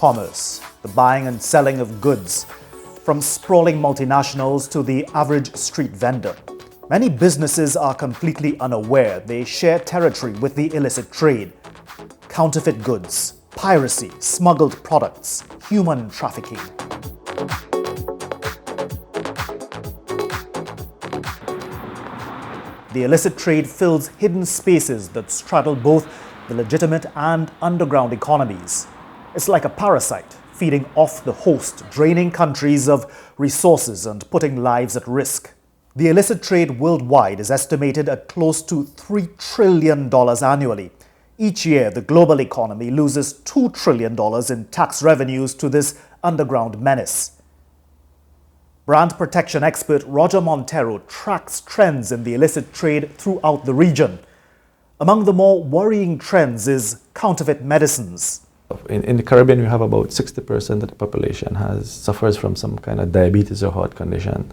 commerce, the buying and selling of goods, from sprawling multinationals to the average street vendor. Many businesses are completely unaware they share territory with the illicit trade. Counterfeit goods, piracy, smuggled products, human trafficking. The illicit trade fills hidden spaces that straddle both the legitimate and underground economies. It's like a parasite, feeding off the host, draining countries of resources and putting lives at risk. The illicit trade worldwide is estimated at close to $3 trillion annually. Each year, the global economy loses $2 trillion in tax revenues to this underground menace. Brand protection expert Roger Montero tracks trends in the illicit trade throughout the region. Among the more worrying trends is counterfeit medicines. In the Caribbean, we have about 60% of the population suffers from some kind of diabetes or heart condition,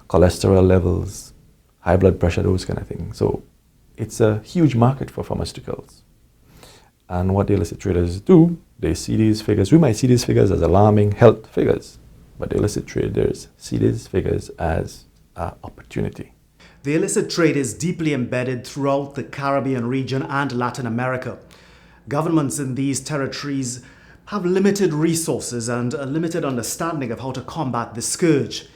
cholesterol levels, high blood pressure, those kind of things. So it's a huge market for pharmaceuticals. And what the illicit traders do, they see these figures. We might see these figures as alarming health figures, but the illicit traders see these figures as an opportunity. The illicit trade is deeply embedded throughout the Caribbean region and Latin America. Governments in these territories have limited resources and a limited understanding of how to combat this scourge.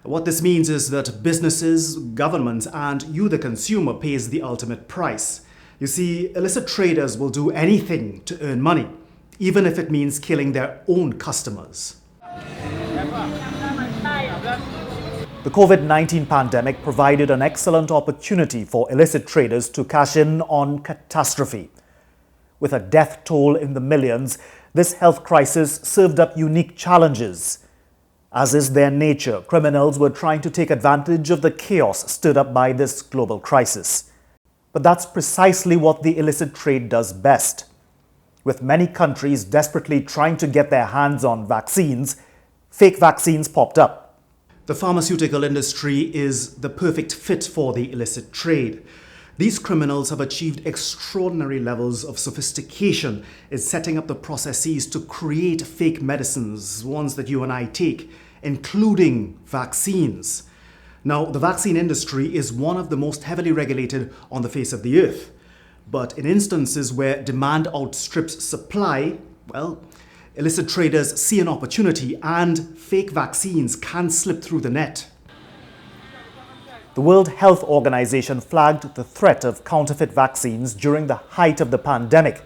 What this means is that businesses, governments, and you, the consumer, pays the ultimate price. You see, illicit traders will do anything to earn money, even if it means killing their own customers. The COVID-19 pandemic provided an excellent opportunity for illicit traders to cash in on catastrophe. With a death toll in the millions, this health crisis served up unique challenges. As is their nature, criminals were trying to take advantage of the chaos stirred up by this global crisis. But that's precisely what the illicit trade does best. With many countries desperately trying to get their hands on vaccines, fake vaccines popped up. The pharmaceutical industry is the perfect fit for the illicit trade. These criminals have achieved extraordinary levels of sophistication in setting up the processes to create fake medicines, ones that you and I take, including vaccines. Now, the vaccine industry is one of the most heavily regulated on the face of the earth. But in instances where demand outstrips supply, well, illicit traders see an opportunity and fake vaccines can slip through the net. The World Health Organization flagged the threat of counterfeit vaccines during the height of the pandemic.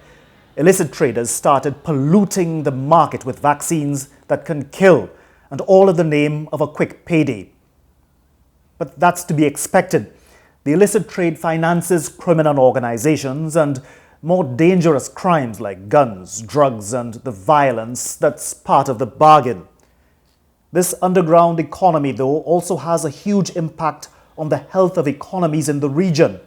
Illicit traders started polluting the market with vaccines that can kill, and all in the name of a quick payday. But that's to be expected. The illicit trade finances criminal organizations and more dangerous crimes like guns, drugs, and the violence that's part of the bargain. This underground economy, though, also has a huge impact on the health of economies in the region.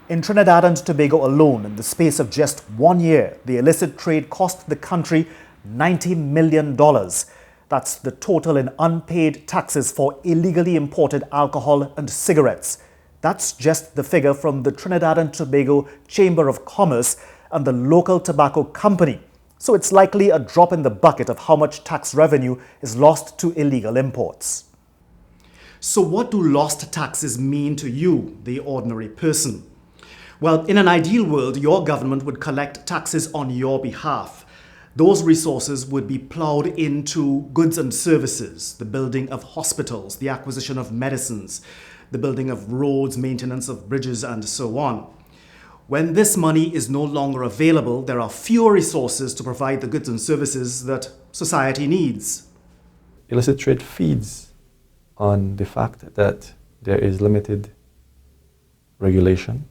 In Trinidad and Tobago alone, in the space of just 1 year, the illicit trade cost the country $90 million. That's the total in unpaid taxes for illegally imported alcohol and cigarettes. That's just the figure from the Trinidad and Tobago Chamber of Commerce and the local tobacco company. So it's likely a drop in the bucket of how much tax revenue is lost to illegal imports. So what do lost taxes mean to you, the ordinary person? Well, in an ideal world, your government would collect taxes on your behalf. Those resources would be plowed into goods and services, the building of hospitals, the acquisition of medicines, the building of roads, maintenance of bridges, and so on. When this money is no longer available, there are fewer resources to provide the goods and services that society needs. Illicit trade feeds on the fact that there is limited regulation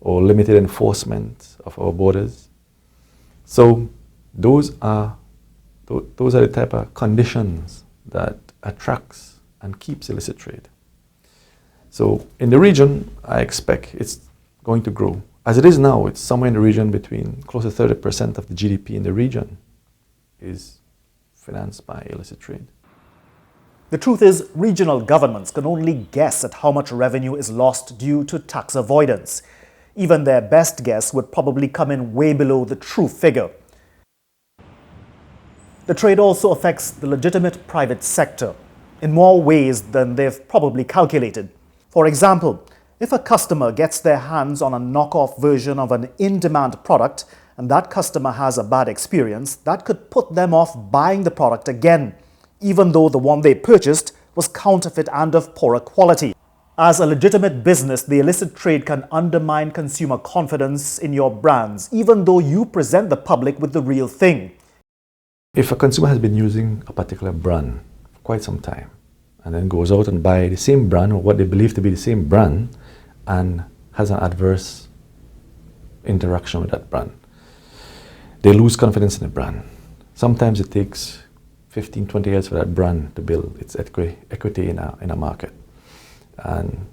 or limited enforcement of our borders. So those are the type of conditions that attracts and keeps illicit trade. So in the region, I expect it's going to grow. As it is now, it's somewhere in the region between close to 30% of the GDP in the region is financed by illicit trade. The truth is, regional governments can only guess at how much revenue is lost due to tax avoidance. Even their best guess would probably come in way below the true figure. The trade also affects the legitimate private sector in more ways than they've probably calculated. For example, if a customer gets their hands on a knockoff version of an in-demand product and that customer has a bad experience, that could put them off buying the product again, even though the one they purchased was counterfeit and of poorer quality. As a legitimate business, the illicit trade can undermine consumer confidence in your brands, even though you present the public with the real thing. If a consumer has been using a particular brand for quite some time and then goes out and buy the same brand or what they believe to be the same brand and has an adverse interaction with that brand, they lose confidence in the brand. Sometimes it takes 15, 20 years for that brand to build its equity in a market. And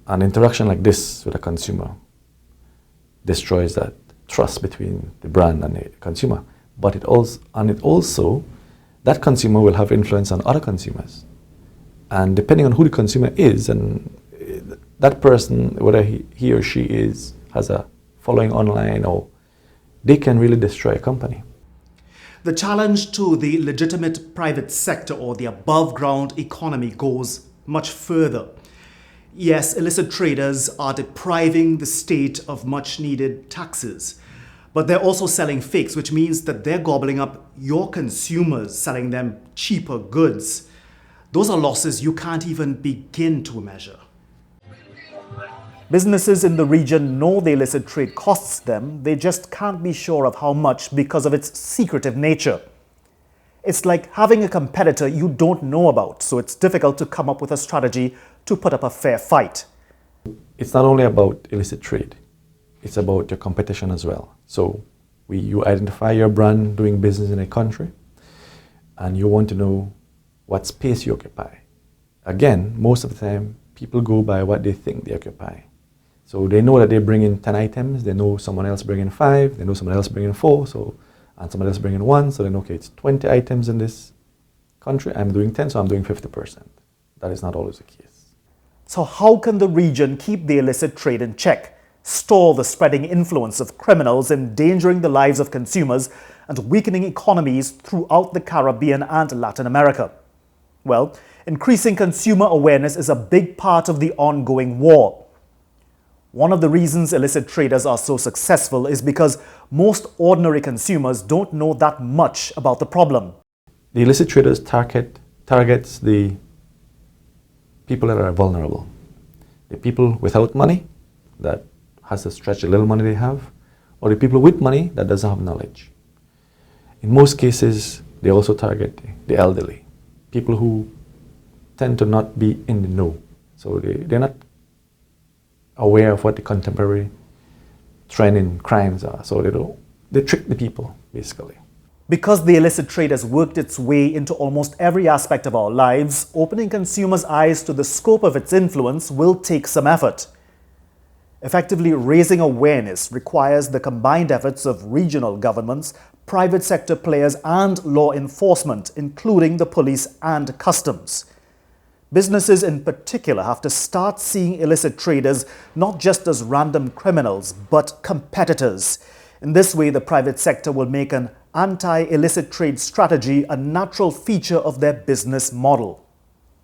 an interaction like this with a consumer destroys that trust between the brand and the consumer. But it also, that consumer will have influence on other consumers. And depending on who the consumer is, and that person, whether he or she has a following online, or they can really destroy a company. The challenge to the legitimate private sector or the above-ground economy goes much further. Yes, illicit traders are depriving the state of much-needed taxes. But they're also selling fakes, which means that they're gobbling up your consumers, selling them cheaper goods. Those are losses you can't even begin to measure. Businesses in the region know the illicit trade costs them, they just can't be sure of how much because of its secretive nature. It's like having a competitor you don't know about, so it's difficult to come up with a strategy to put up a fair fight. It's not only about illicit trade. It's about your competition as well. So you identify your brand doing business in a country and you want to know what space you occupy. Again, most of the time, people go by what they think they occupy. So they know that they bring in 10 items, they know someone else bring in 5, they know someone else bring in 4, and someone else bring in 1, so they know, okay, it's 20 items in this country, I'm doing 10, so I'm doing 50%. That is not always the case. So how can the region keep the illicit trade in check? Stall the spreading influence of criminals endangering the lives of consumers and weakening economies throughout the Caribbean and Latin America? Well, increasing consumer awareness is a big part of the ongoing war. One of the reasons illicit traders are so successful is because most ordinary consumers don't know that much about the problem. The illicit traders targets the people that are vulnerable. The people without money that has to stretch the little money they have, or the people with money that doesn't have knowledge. In most cases, they also target the elderly, people who tend to not be in the know. So they're not aware of what the contemporary trend in crimes are. So they trick the people, basically. Because the illicit trade has worked its way into almost every aspect of our lives, opening consumers' eyes to the scope of its influence will take some effort. Effectively raising awareness requires the combined efforts of regional governments, private sector players and law enforcement, including the police and customs. Businesses in particular have to start seeing illicit traders not just as random criminals, but competitors. In this way, the private sector will make an anti-illicit trade strategy a natural feature of their business model.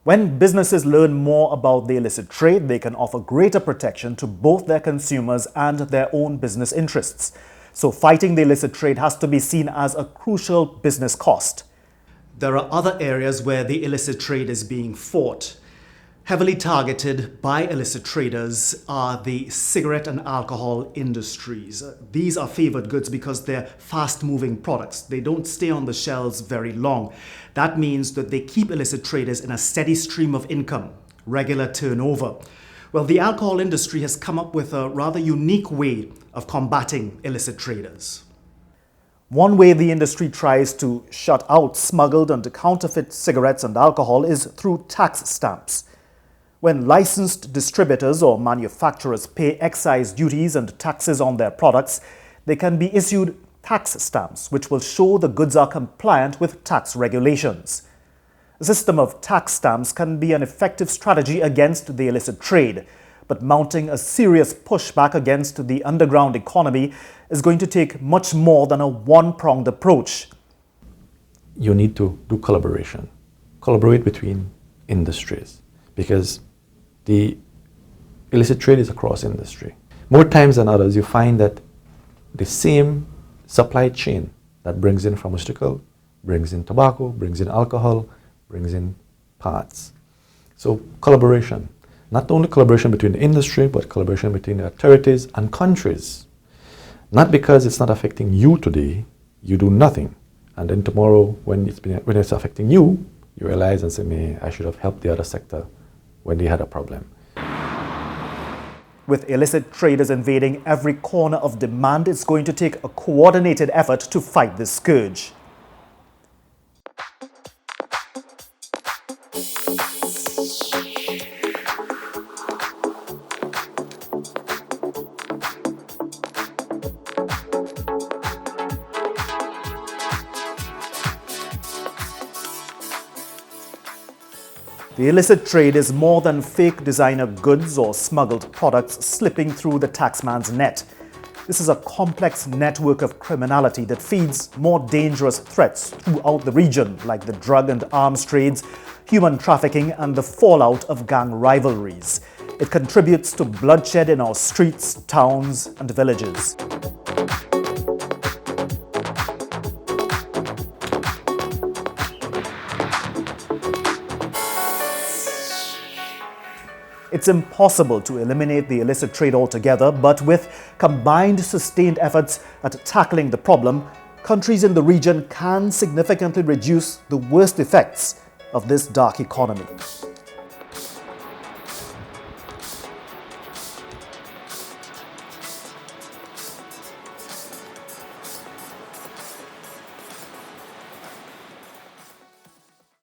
When businesses learn more about the illicit trade, they can offer greater protection to both their consumers and their own business interests. So fighting the illicit trade has to be seen as a crucial business cost. There are other areas where the illicit trade is being fought. Heavily targeted by illicit traders are the cigarette and alcohol industries. These are favored goods because they're fast-moving products. They don't stay on the shelves very long. That means that they keep illicit traders in a steady stream of income, regular turnover. Well, the alcohol industry has come up with a rather unique way of combating illicit traders. One way the industry tries to shut out smuggled and counterfeit cigarettes and alcohol is through tax stamps. When licensed distributors or manufacturers pay excise duties and taxes on their products, they can be issued tax stamps, which will show the goods are compliant with tax regulations. A system of tax stamps can be an effective strategy against the illicit trade, but mounting a serious pushback against the underground economy is going to take much more than a one-pronged approach. You need to do collaboration. Collaborate between industries, because the illicit trade is across industry. More times than others, you find that the same supply chain that brings in pharmaceutical, brings in tobacco, brings in alcohol, brings in parts. So collaboration, not only collaboration between the industry, but collaboration between the authorities and countries. Not because it's not affecting you today, you do nothing. And then tomorrow, when it's affecting you, you realize and say, "Man, I should have helped the other sector when they had a problem." With illicit traders invading every corner of demand, it's going to take a coordinated effort to fight this scourge. The illicit trade is more than fake designer goods or smuggled products slipping through the taxman's net. This is a complex network of criminality that feeds more dangerous threats throughout the region, like the drug and arms trades, human trafficking, and the fallout of gang rivalries. It contributes to bloodshed in our streets, towns, and villages. It's impossible to eliminate the illicit trade altogether, but with combined sustained efforts at tackling the problem, countries in the region can significantly reduce the worst effects of this dark economy.